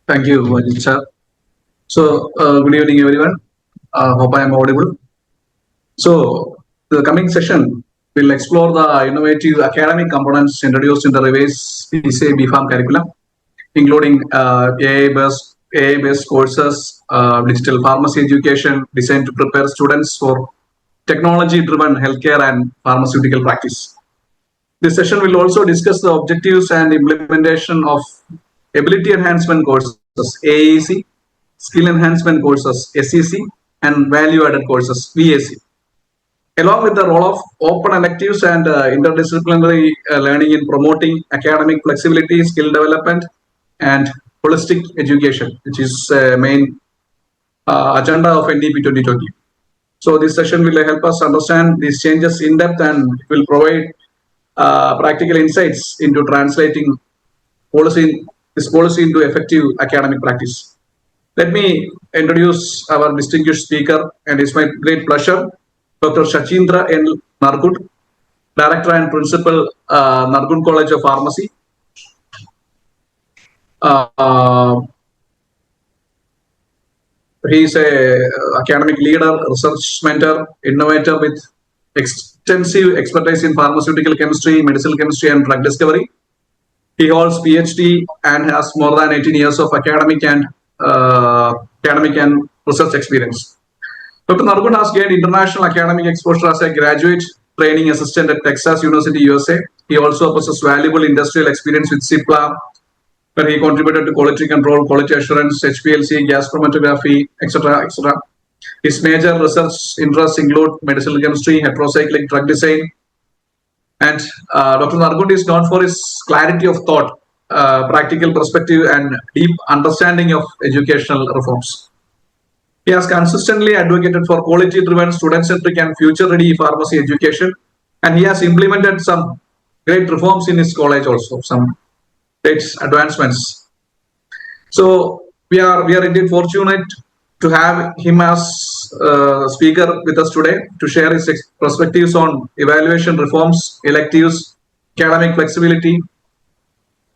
Thank you, Vajit sir. So, good evening, everyone. Hope I am audible. So, the coming session will explore the innovative academic components introduced in the revised PCA BPharm curriculum, including AI-based courses, digital pharmacy education designed to prepare students for technology-driven healthcare and pharmaceutical practice. This session will also discuss the objectives and implementation of ability enhancement courses, AAC, skill enhancement courses, SEC, and value-added courses, VAC, along with the role of open electives and interdisciplinary learning in promoting academic flexibility, skill development, and holistic education, which is main agenda of NDP 2020. So this session will help us understand these changes in depth and will provide practical insights into translating this policy into effective academic practice. Let me introduce our distinguished speaker, and it's my great pleasure, Dr. Shachindra N. Nargund, Director and Principal, Nargund College of Pharmacy. He is a academic leader, research mentor, innovator with extensive expertise in pharmaceutical chemistry, medicinal chemistry, and drug discovery. He holds PhD and has more than 18 years of academic and research experience. Dr. Nargund has gained international academic exposure as a graduate training assistant at Texas University, USA. He also possesses valuable industrial experience with CIPLA, where he contributed to quality control, quality assurance, HPLC, gas chromatography, etc., etc. His major research interests include medicinal chemistry, heterocyclic drug design, and Dr. Nargund is known for his clarity of thought, practical perspective, and deep understanding of educational reforms. He has consistently advocated for quality-driven, student-centric, and future-ready pharmacy education, and he has implemented some great reforms in his college also, some great advancements. So we are indeed fortunate to have him as speaker with us today to share his perspectives on evaluation reforms, electives, academic flexibility,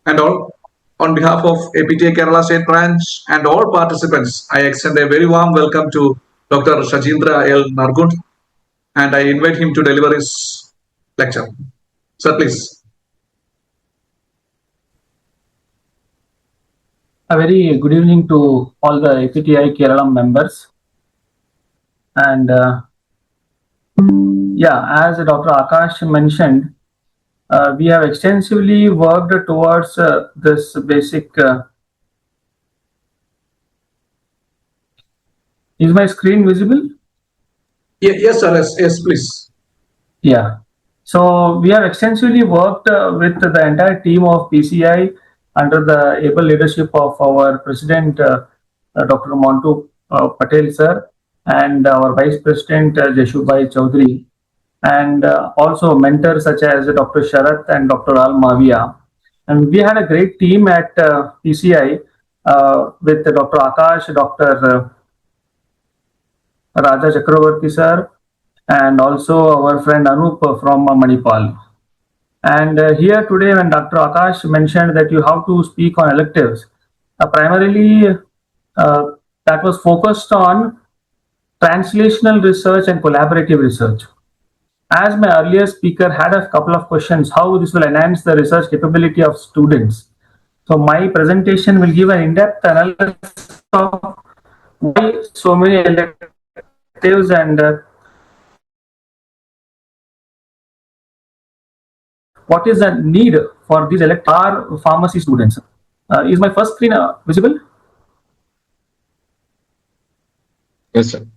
and all. On behalf of APTA Kerala State Branch and all participants, I extend a very warm welcome to Dr. Shachindra L. Nargund, and I invite him to deliver his lecture. Sir, please. A very good evening to all the APTI Kerala members. And as Dr. Akash mentioned, we have extensively worked towards this basic. Is my screen visible? Yes, sir. Yes, please. Yeah. So we have extensively worked with the entire team of PCI under the able leadership of our President, Dr. Montu Patel, sir, and our Vice President, Jeshubai Chaudhary, and also mentors such as Dr. Sharath and Dr. Al Mavia. And we had a great team at PCI with Dr. Akash, Dr. Raja Chakravarti, sir, and also our friend Anup from Manipal. And here today, when Dr. Akash mentioned that you have to speak on electives, primarily that was focused on translational research and collaborative research. As my earlier speaker had a couple of questions, how this will enhance the research capability of students. So my presentation will give an in-depth analysis of why so many electives and what is the need for these electives pharmacy students. Is my first screen visible? Yes, sir.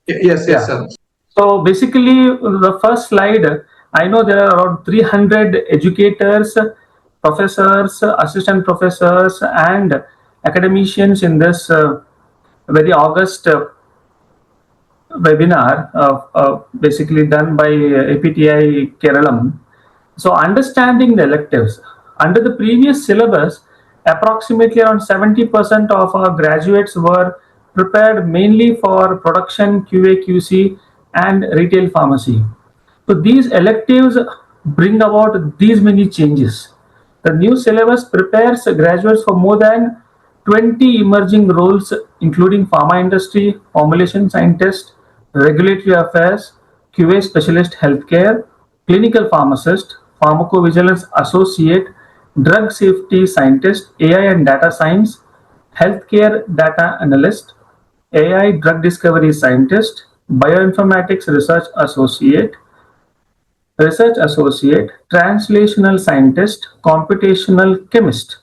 Yes, sir. So basically, the first slide, I know there are around 300 educators, professors, assistant professors, and academicians in this very August webinar, basically done by APTI Keralam. So understanding the electives. Under the previous syllabus, approximately around 70% of our graduates were prepared mainly for production, QA, QC, and retail pharmacy. So these electives bring about these many changes. The new syllabus prepares graduates for more than 20 emerging roles, including pharma industry, formulation scientist, regulatory affairs, QA specialist healthcare, clinical pharmacist, pharmacovigilance associate, drug safety scientist, AI and data science, healthcare data analyst, AI drug discovery scientist, bioinformatics research associate, translational scientist, computational chemist,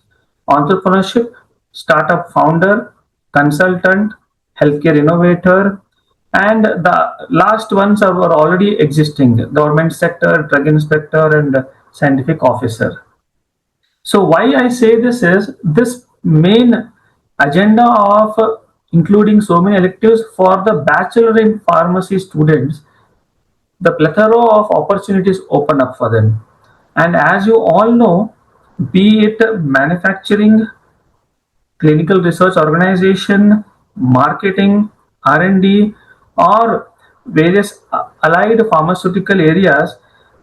entrepreneurship, startup founder, consultant, healthcare innovator, and the last ones are already existing: government sector, drug inspector, and scientific officer. So why I say this is this main agenda of including so many electives for the bachelor in pharmacy students, the plethora of opportunities open up for them. And as you all know, be it manufacturing, clinical research organization, marketing, R&D, or various allied pharmaceutical areas,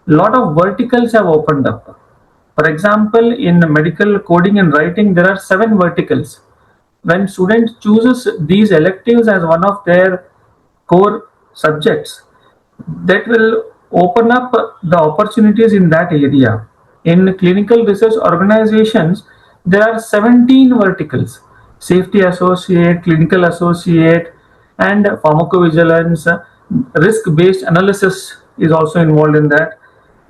lot of verticals have opened up. For example, in medical coding and writing, there are 7 verticals. When student chooses these electives as one of their core subjects, that will open up the opportunities in that area. In clinical research organizations, there are 17 verticals: safety associate, clinical associate, and pharmacovigilance. Risk-based analysis is also involved in that.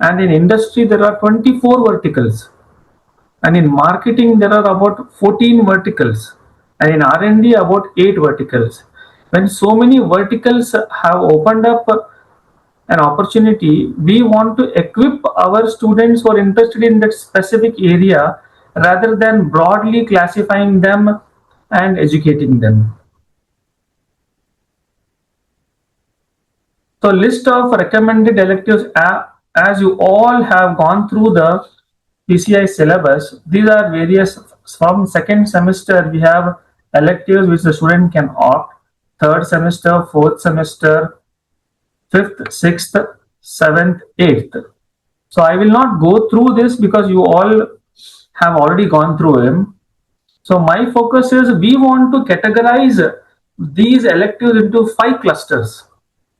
And in industry, there are 24 verticals. And in marketing, there are about 14 verticals. And in R&D, about 8 verticals. When so many verticals have opened up an opportunity, we want to equip our students who are interested in that specific area rather than broadly classifying them and educating them. So list of recommended electives, as you all have gone through the PCI syllabus, these are various. From second semester we have electives which the student can opt: third semester, fourth semester, 5th, 6th, 7th, 8th. So I will not go through this because you all have already gone through them. So my focus is we want to categorize these electives into 5 clusters.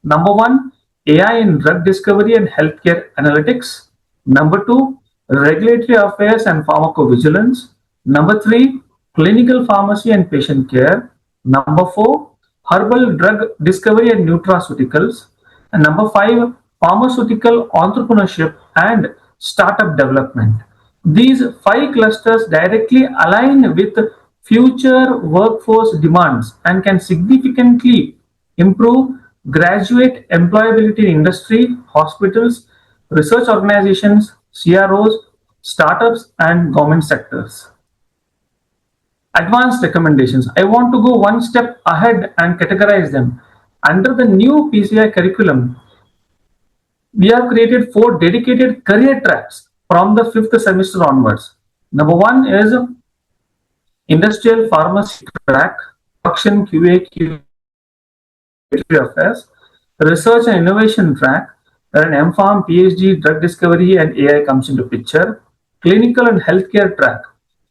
Number 1, AI in drug discovery and healthcare analytics. Number 2, regulatory affairs and pharmacovigilance. Number 3, clinical pharmacy and patient care. Number 4, herbal drug discovery and nutraceuticals. And number 5, pharmaceutical entrepreneurship and startup development. These 5 clusters directly align with future workforce demands and can significantly improve graduate employability in industry, hospitals, research organizations, CROs, startups, and government sectors. Advanced recommendations. I want to go one step ahead and categorize them. Under the new PCI curriculum, we have created 4 dedicated career tracks from the 5th semester onwards. Number 1 is industrial pharmacy track, production QA affairs, research and innovation track, where an M.Pharm, PhD, drug discovery, and AI comes into picture. Clinical and healthcare track,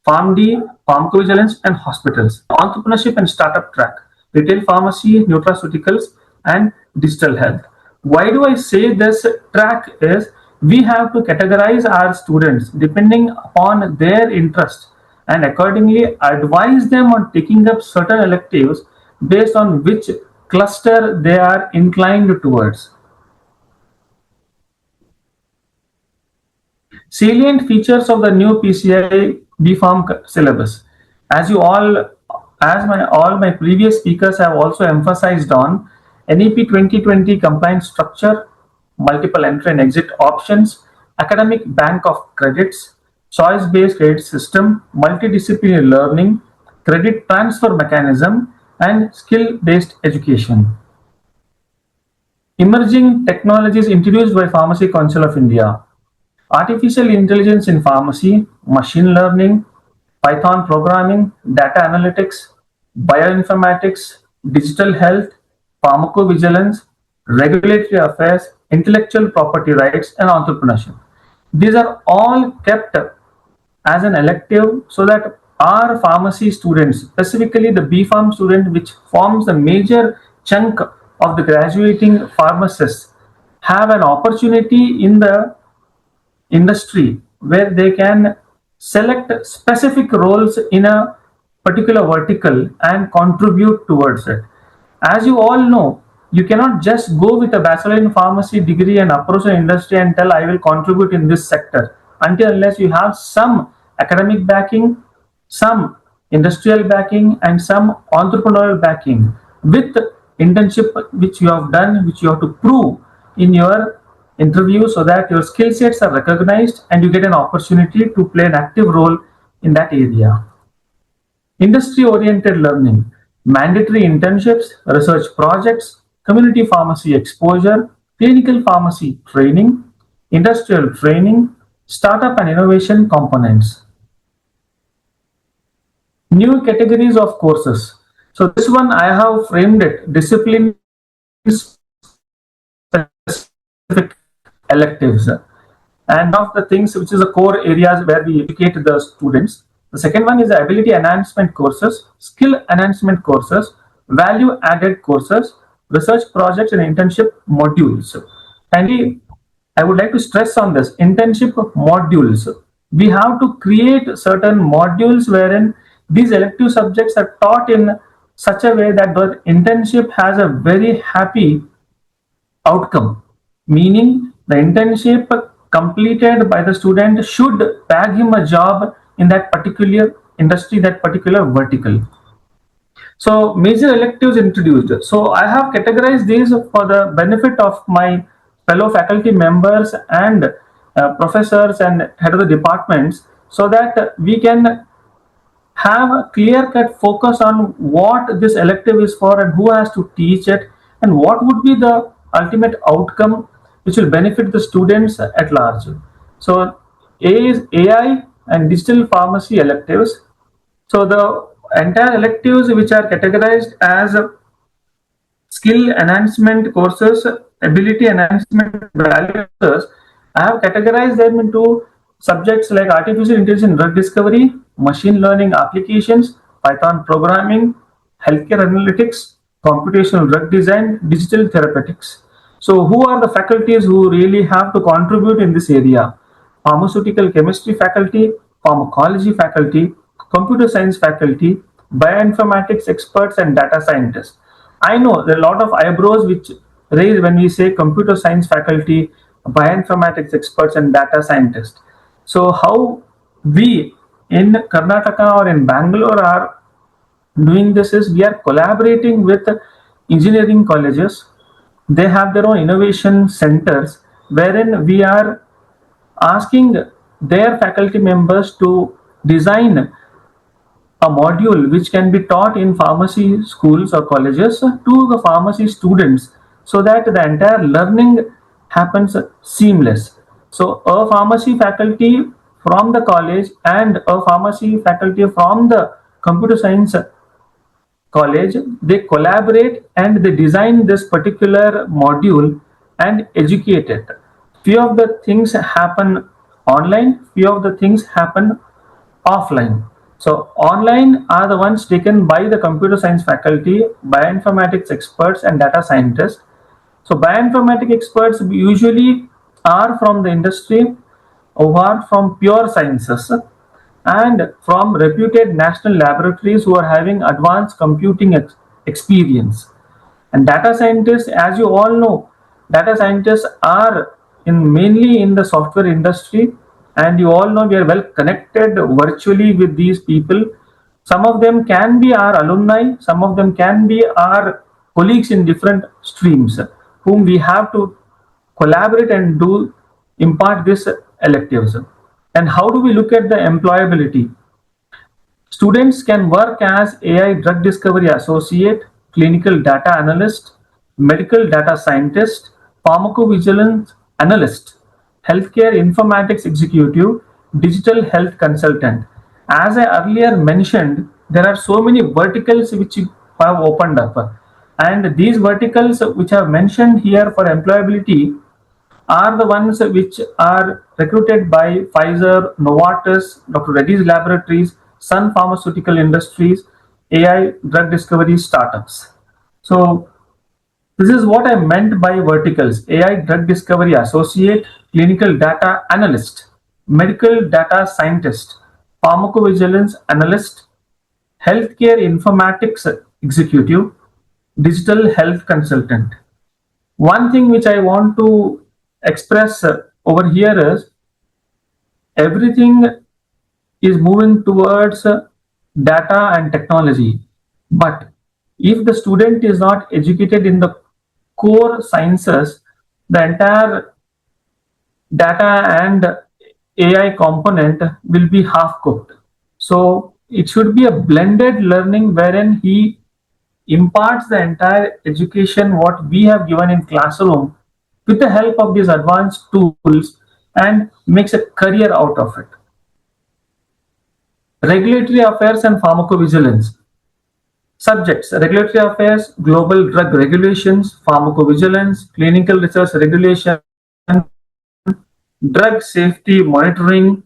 PharmD, pharmacovigilance, and hospitals. Entrepreneurship and startup track, retail pharmacy, nutraceuticals, and digital health. Why do I say this track is we have to categorize our students depending upon their interest and accordingly advise them on taking up certain electives based on which cluster they are inclined towards. Salient features of the new PCI B.Pharm syllabus. As all my previous speakers have also emphasized on, NEP 2020 compliance structure, multiple entry and exit options, academic bank of credits, choice-based credit system, multidisciplinary learning, credit transfer mechanism, and skill-based education. Emerging technologies introduced by Pharmacy Council of India. Artificial intelligence in pharmacy, machine learning, Python programming, data analytics, bioinformatics, digital health, pharmacovigilance, regulatory affairs, intellectual property rights, and entrepreneurship. These are all kept as an elective so that our pharmacy students, specifically the B Pharm student, which forms a major chunk of the graduating pharmacists, have an opportunity in the industry where they can select specific roles in a particular vertical and contribute towards it. As you all know, you cannot just go with a bachelor in pharmacy degree and approach the industry and tell I will contribute in this sector until unless you have some academic backing, some industrial backing, and some entrepreneurial backing with internship which you have done, which you have to prove in your interview so that your skill sets are recognized and you get an opportunity to play an active role in that area. Industry-oriented learning, mandatory internships, research projects, community pharmacy exposure, clinical pharmacy training, industrial training, startup and innovation components. New categories of courses. So this one I have framed it discipline specific electives. And one of the things which is the core areas where we educate the students. The second one is the ability enhancement courses, skill enhancement courses, value added courses, research projects and internship modules. Kindly, I would like to stress on this internship modules. We have to create certain modules wherein these elective subjects are taught in such a way that the internship has a very happy outcome, meaning the internship completed by the student should bag him a job in that particular industry, that particular vertical. So major electives introduced. So I have categorized these for the benefit of my fellow faculty members and professors and head of the departments so that we can have a clear-cut focus on what this elective is for and who has to teach it and what would be the ultimate outcome which will benefit the students at large. So A is AI and digital pharmacy electives. So the entire electives which are categorized as skill enhancement courses, ability enhancement value courses, I have categorized them into subjects like artificial intelligence drug discovery, machine learning applications, Python programming, healthcare analytics, computational drug design, digital therapeutics. So who are the faculties who really have to contribute in this area? Pharmaceutical chemistry faculty, pharmacology faculty, computer science faculty, bioinformatics experts and data scientists. I know there are a lot of eyebrows which raise when we say computer science faculty, bioinformatics experts and data scientists. So how we in Karnataka or in Bangalore are doing this is we are collaborating with engineering colleges. They have their own innovation centers wherein we are asking their faculty members to design a module which can be taught in pharmacy schools or colleges to the pharmacy students so that the entire learning happens seamless. So a pharmacy faculty from the college and a pharmacy faculty from the computer science college, they collaborate and they design this particular module and educate it. Few of the things happen online, few of the things happen offline. So online are the ones taken by the computer science faculty, bioinformatics experts and data scientists. So bioinformatics experts usually are from the industry who are from pure sciences and from reputed national laboratories who are having advanced computing experience. And data scientists, as you all know, data scientists are mainly in the software industry, and you all know we are well connected virtually with these people. Some of them can be our alumni, some of them can be our colleagues in different streams, whom we have to collaborate and do impart this electives. And how do we look at the employability? Students can work as AI drug discovery associate, clinical data analyst, medical data scientist, pharmacovigilance analyst, healthcare informatics executive, digital health consultant. As I earlier mentioned, there are so many verticals which have opened up. And these verticals which I have mentioned here for employability are the ones which are recruited by Pfizer, Novartis, Dr. Reddy's Laboratories, Sun Pharmaceutical Industries, AI drug discovery startups. So this is what I meant by verticals: AI drug discovery associate, clinical data analyst, medical data scientist, pharmacovigilance analyst, healthcare informatics executive, digital health consultant. One thing which I want to express over here is everything is moving towards data and technology. But if the student is not educated in the core sciences, the entire data and AI component will be half cooked. So it should be a blended learning wherein he imparts the entire education what we have given in classroom with the help of these advanced tools and makes a career out of it. Regulatory affairs and pharmacovigilance. Subjects: regulatory affairs, global drug regulations, pharmacovigilance, clinical research regulation, drug safety monitoring.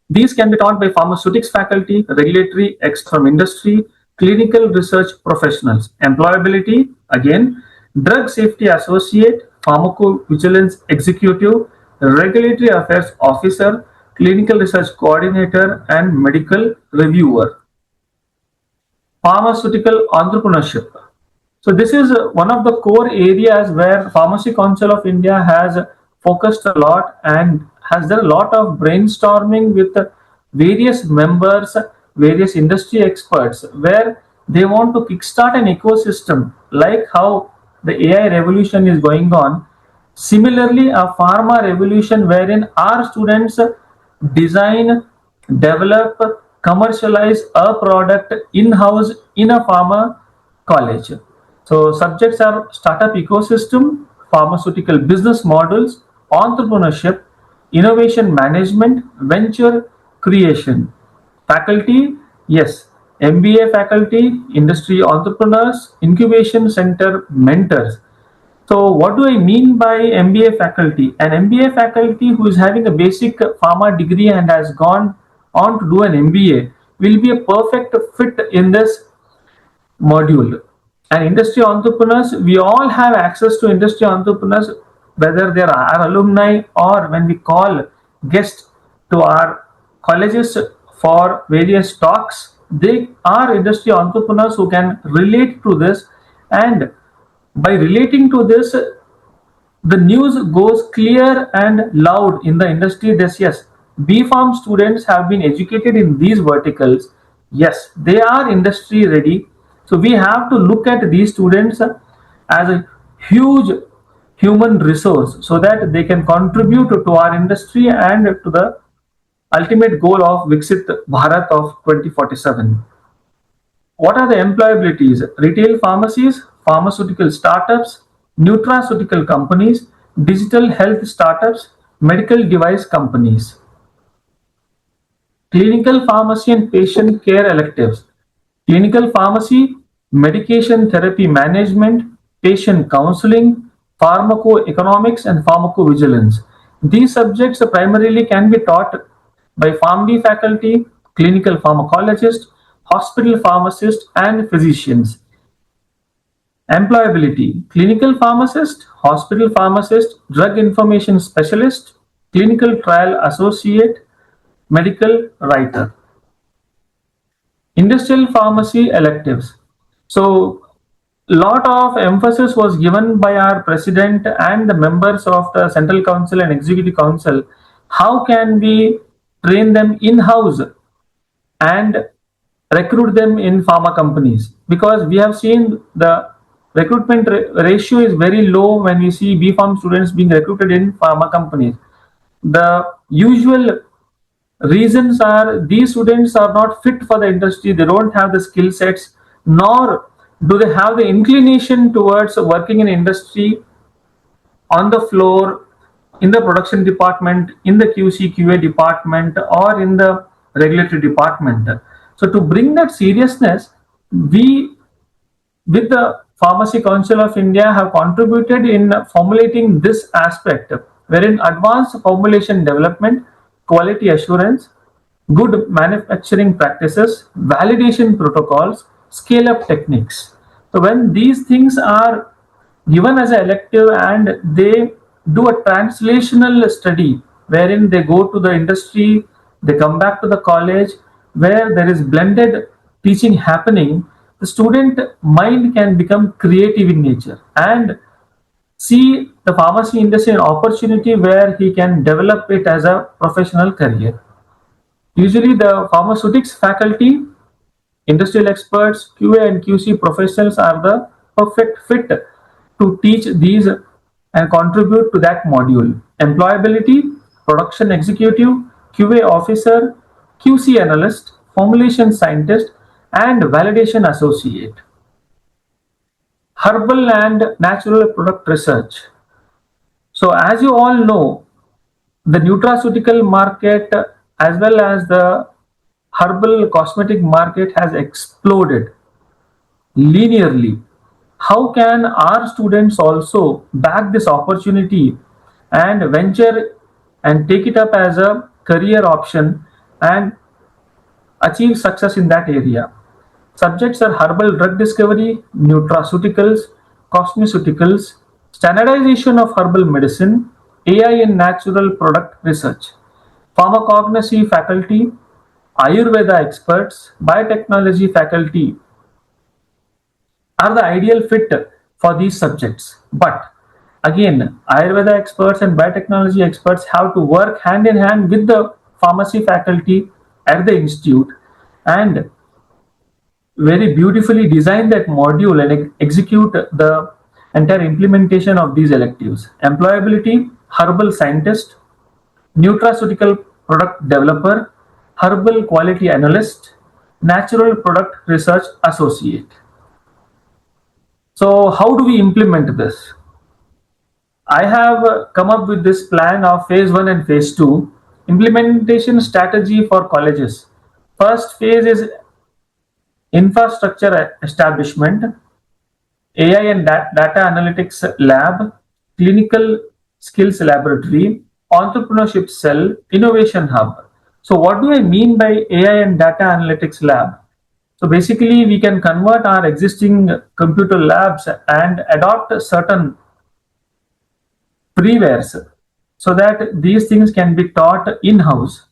These can be taught by pharmaceutics faculty, regulatory experts from industry, clinical research professionals. Employability, again, drug safety associate, pharmacovigilance executive, regulatory affairs officer, clinical research coordinator, and medical reviewer. Pharmaceutical entrepreneurship. So this is one of the core areas where Pharmacy Council of India has focused a lot and has done a lot of brainstorming with various members, various industry experts, where they want to kickstart an ecosystem like how the AI revolution is going on. Similarly, a pharma revolution wherein our students design, develop, commercialize a product in-house in a pharma college. So subjects are startup ecosystem, pharmaceutical business models, entrepreneurship, innovation management, venture creation. Faculty, yes, MBA faculty, industry entrepreneurs, incubation center mentors. So what do I mean by MBA faculty? An MBA faculty who is having a basic pharma degree and has gone on to do an MBA will be a perfect fit in this module. And industry entrepreneurs, we all have access to industry entrepreneurs, whether they are our alumni or when we call guests to our colleges for various talks, they are industry entrepreneurs who can relate to this, and by relating to this, the news goes clear and loud in the industry that yes, B Farm students have been educated in these verticals. Yes, they are industry ready. So we have to look at these students as a huge human resource so that they can contribute to our industry and to the ultimate goal of Viksit Bharat of 2047. What are the employabilities? Retail pharmacies, pharmaceutical startups, nutraceutical companies, digital health startups, medical device companies. Clinical pharmacy and patient care electives. Clinical pharmacy, medication therapy management, patient counseling, pharmacoeconomics, and pharmacovigilance. These subjects primarily can be taught by PharmD faculty, clinical pharmacologist, hospital pharmacist, and physicians. Employability: clinical pharmacist, hospital pharmacist, drug information specialist, clinical trial associate, medical writer. Industrial pharmacy electives. So lot of emphasis was given by our president and the members of the Central Council and Executive Council. How can we train them in-house and recruit them in pharma companies? Because we have seen the recruitment ratio is very low when we see B Farm students being recruited in pharma companies. The usual reasons are these students are not fit for the industry, they don't have the skill sets, nor do they have the inclination towards working in industry on the floor, in the production department, in the QC QA department, or in the regulatory department. So to bring that seriousness, we with the Pharmacy Council of India have contributed in formulating this aspect, wherein advanced formulation development, quality assurance, good manufacturing practices, validation protocols, scale up techniques. So when these things are given as an elective and they do a translational study wherein they go to the industry, they come back to the college where there is blended teaching happening, the student mind can become creative in nature and see the pharmacy industry an opportunity where he can develop it as a professional career. Usually, the pharmaceutics faculty, industrial experts, QA and QC professionals are the perfect fit to teach these and contribute to that module. Employability, production executive, QA officer, QC analyst, formulation scientist, and validation associate. Herbal and natural product research. So, as you all know, the nutraceutical market as well as the herbal cosmetic market has exploded linearly. How can our students also back this opportunity and venture and take it up as a career option and achieve success in that area? Subjects are herbal drug discovery, nutraceuticals, cosmeceuticals, standardization of herbal medicine, AI in natural product research, pharmacognosy faculty, Ayurveda experts, biotechnology faculty are the ideal fit for these subjects. But again, Ayurveda experts and biotechnology experts have to work hand in hand with the pharmacy faculty at the institute and very beautifully design that module and execute the entire implementation of these electives. Employability, herbal scientist, nutraceutical product developer, herbal quality analyst, natural product research associate. So how do we implement this? I have come up with this plan of phase 1 and phase 2 implementation strategy for colleges. First phase is infrastructure establishment, AI and data analytics lab, clinical skills laboratory, entrepreneurship cell, innovation hub. So what do I mean by AI and data analytics lab? So basically we can convert our existing computer labs and adopt certain freewares so that these things can be taught in-house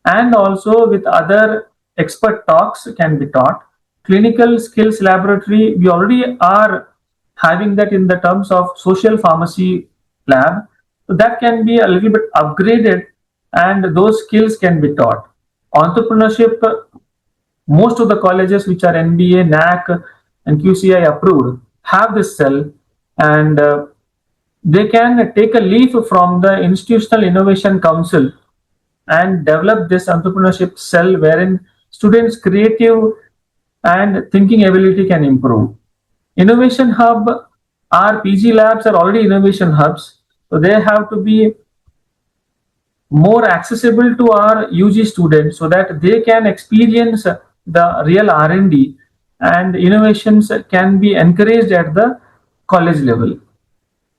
and also with other expert talks can be taught. Clinical skills laboratory, we already are having that in the terms of social pharmacy lab. So that can be a little bit upgraded and those skills can be taught. Entrepreneurship, most of the colleges which are NBA, NAC and QCI approved have this cell and they can take a leaf from the Institutional Innovation Council and develop this entrepreneurship cell wherein students' creative and thinking ability can improve. Innovation hub, our PG labs are already innovation hubs, so they have to be more accessible to our UG students so that they can experience the real R&D and innovations can be encouraged at the college level.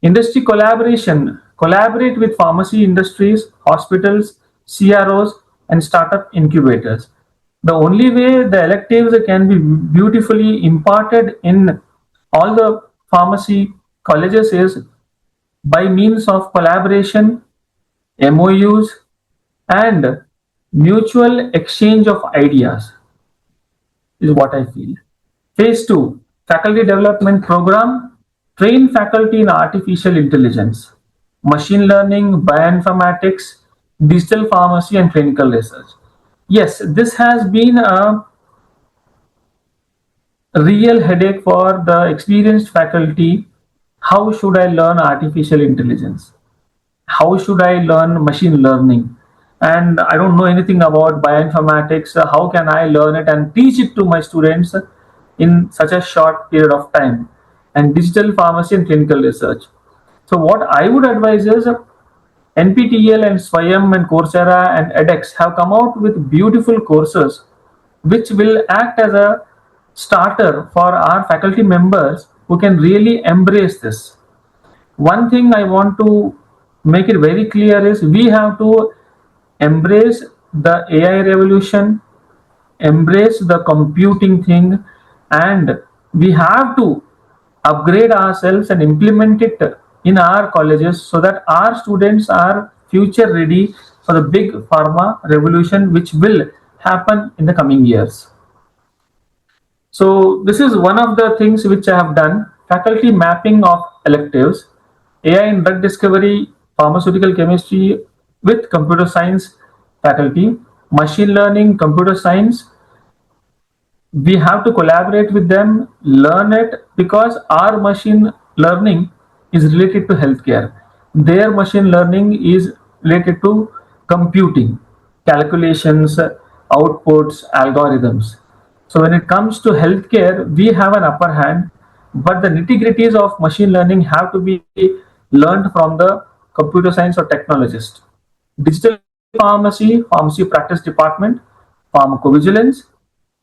Industry collaboration, collaborate with pharmacy industries, hospitals, CROs, and startup incubators. The only way the electives can be beautifully imparted in all the pharmacy colleges is by means of collaboration, MOUs, and mutual exchange of ideas, is what I feel. Phase 2, faculty development program, train faculty in artificial intelligence, machine learning, bioinformatics, digital pharmacy, and clinical research. Yes, this has been a real headache for the experienced faculty. How should I learn artificial intelligence? How should I learn machine learning? And I don't know anything about bioinformatics. How can I learn it and teach it to my students in such a short period of time? And digital pharmacy and clinical research. So what I would advise is NPTEL and Swayam and Coursera and edX have come out with beautiful courses which will act as a starter for our faculty members who can really embrace this. One thing I want to make it very clear is we have to embrace the AI revolution, embrace the computing thing, and we have to upgrade ourselves and implement it in our colleges so that our students are future ready for the big pharma revolution which will happen in the coming years. So this is one of the things which I have done. Faculty mapping of electives, AI in drug discovery, pharmaceutical chemistry with computer science faculty, machine learning, computer science. We have to collaborate with them, learn it, because our machine learning is related to healthcare. Their machine learning is related to computing, calculations, outputs, algorithms. So when it comes to healthcare, we have an upper hand, but the nitty-gritties of machine learning have to be learned from the computer science or technologist. Digital pharmacy, pharmacy practice department, pharmacovigilance,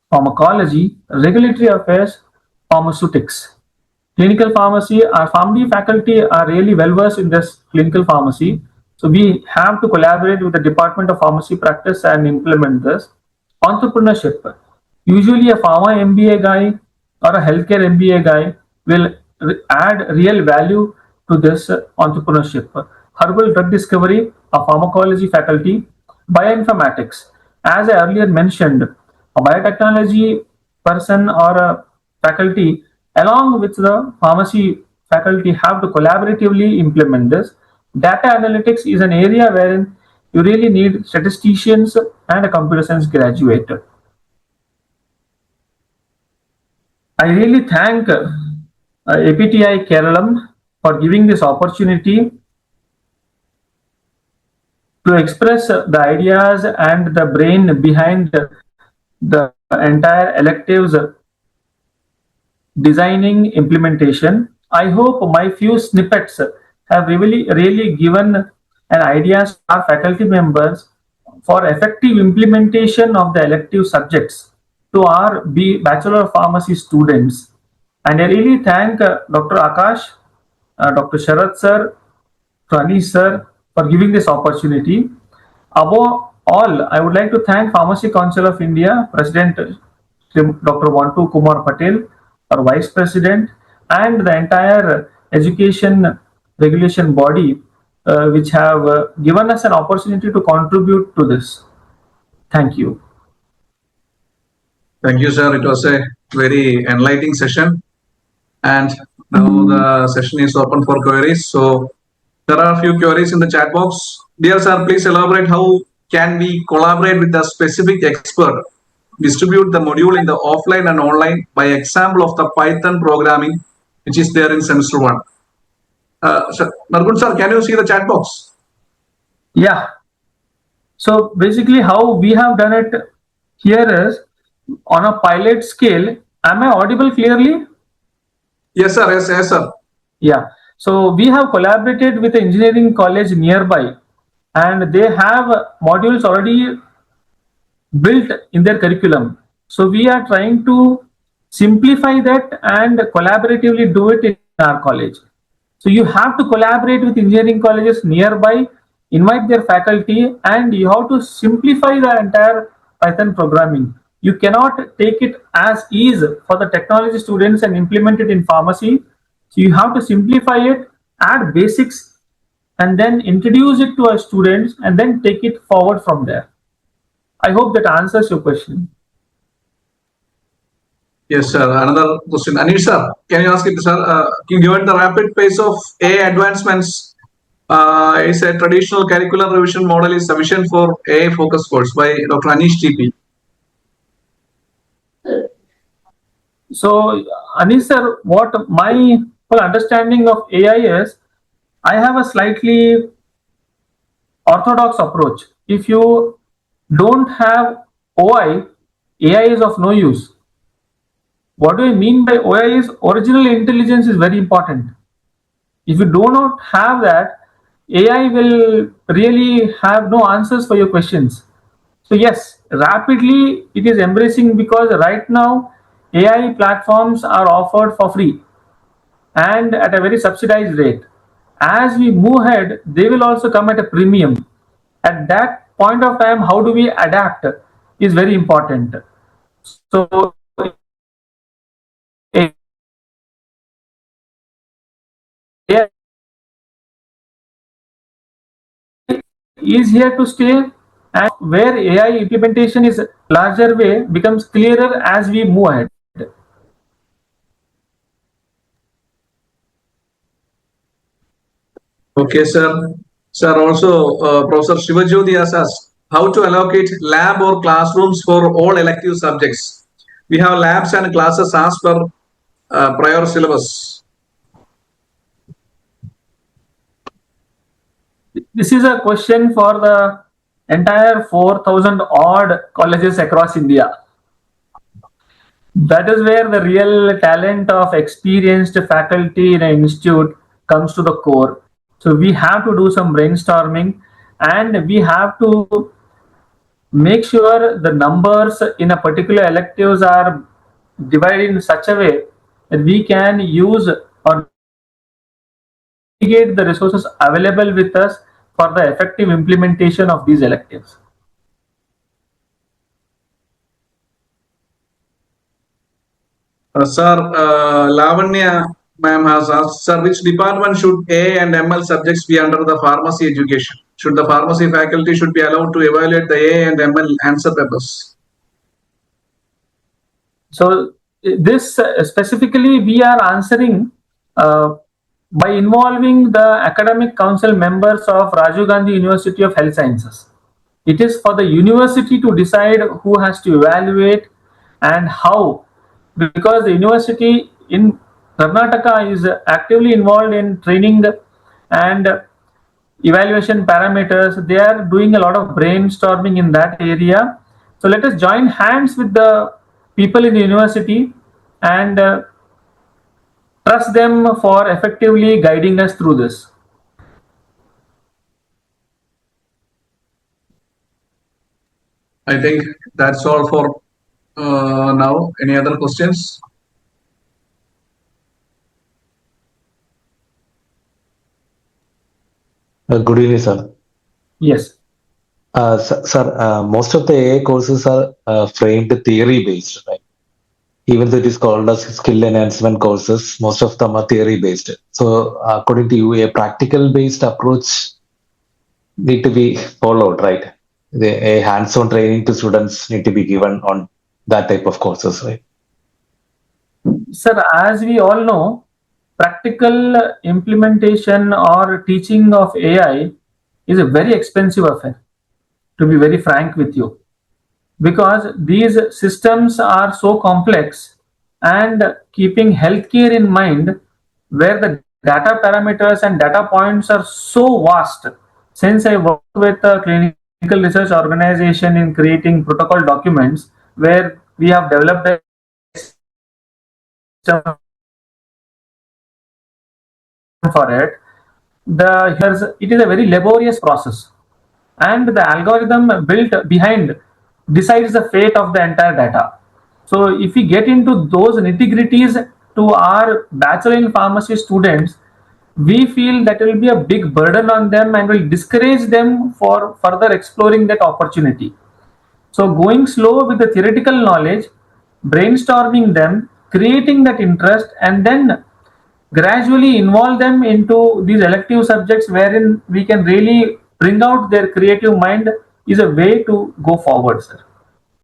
pharmacology, regulatory affairs, pharmaceutics. Clinical pharmacy, our pharmacy faculty are really well versed in this clinical pharmacy. So we have to collaborate with the Department of Pharmacy Practice and implement this. Entrepreneurship. Usually a pharma MBA guy or a healthcare MBA guy will add real value to this entrepreneurship. Herbal drug discovery, a pharmacology faculty, bioinformatics. As I earlier mentioned, a biotechnology person or a faculty along with the pharmacy faculty have to collaboratively implement this. Data analytics is an area wherein you really need statisticians and a computer science graduate. I really thank APTI Keralam for giving this opportunity to express the ideas and the brain behind the entire electives designing implementation. I hope my few snippets have really given an idea to our faculty members for effective implementation of the elective subjects to our Bachelor of Pharmacy students. And I really thank Dr. Akash, Dr. Sharath sir, to Anish sir for giving this opportunity. Above all, I would like to thank Pharmacy Council of India, President Dr. Vantu Kumar Patel, our Vice President, and the entire education regulation body which have given us an opportunity to contribute to this. Thank you. Thank you, sir. It was a very enlightening session. And now the session is open for queries. So there are a few queries in the chat box. Dear sir, please elaborate how can we collaborate with a specific expert, distribute the module in the offline and online by example of the Python programming, which is there in semester 1. Nargund sir, can you see the chat box? Yeah. So basically how we have done it here is on a pilot scale. Am I audible clearly? Yes, sir. Yes, sir. Yeah. So we have collaborated with the engineering college nearby, and they have modules already built in their curriculum. So we are trying to simplify that and collaboratively do it in our college. So you have to collaborate with engineering colleges nearby, invite their faculty, and you have to simplify the entire Python programming. You cannot take it as ease for the technology students and implement it in pharmacy. So you have to simplify it, add basics, and then introduce it to our students and then take it forward from there. I hope that answers your question. Yes, sir. Another question. Anish, sir, can you ask it, sir? Given the rapid pace of AI advancements, is a traditional curricular revision model is sufficient for AI focus course by Dr. Anish TP? So, Anish sir, what my full understanding of AI is, I have a slightly orthodox approach. If you don't have OI, AI is of no use. What do I mean by OI is original intelligence is very important. If you do not have that, AI will really have no answers for your questions. So yes, rapidly it is embracing because right now AI platforms are offered for free and at a very subsidized rate. As we move ahead, they will also come at a premium. At that point of time, how do we adapt is very important. So AI is here to stay, and where AI implementation is larger way becomes clearer as we move ahead. Okay, sir. Sir, also Professor Shivajyoti has asked how to allocate lab or classrooms for all elective subjects. We have labs and classes as per prior syllabus. This is a question for the entire 4,000 odd colleges across India. That is where the real talent of experienced faculty in an institute comes to the core. So we have to do some brainstorming, and we have to make sure the numbers in a particular electives are divided in such a way that we can use or mitigate the resources available with us for the effective implementation of these electives. Sir, Lavanya ma'am has asked, sir, which department should A and ML subjects be under the pharmacy education? Should the pharmacy faculty should be allowed to evaluate the A and ML answer papers? So this specifically we are answering by involving the academic council members of Rajiv Gandhi University of Health Sciences. It is for the university to decide who has to evaluate and how, because the university in Karnataka is actively involved in training and evaluation parameters. They are doing a lot of brainstorming in that area. So let us join hands with the people in the university and trust them for effectively guiding us through this. I think that's all for now. Any other questions? Good evening, sir. Yes. Sir, most of the AI courses are framed theory-based, right? Even though it is called as skill enhancement courses, most of them are theory-based. So, according to you, a practical-based approach need to be followed, right? A hands-on training to students need to be given on that type of courses, right? Sir, as we all know, practical implementation or teaching of AI is a very expensive affair, to be very frank with you, because these systems are so complex, and keeping healthcare in mind, where the data parameters and data points are so vast. Since I work with a clinical research organization in creating protocol documents, where we have developed a system for it, it is a very laborious process, and the algorithm built behind decides the fate of the entire data. So if we get into those nitty-gritties to our bachelor in pharmacy students, we feel that will be a big burden on them and will discourage them for further exploring that opportunity. So going slow with the theoretical knowledge, brainstorming them, creating that interest, and then gradually involve them into these elective subjects wherein we can really bring out their creative mind is a way to go forward, sir.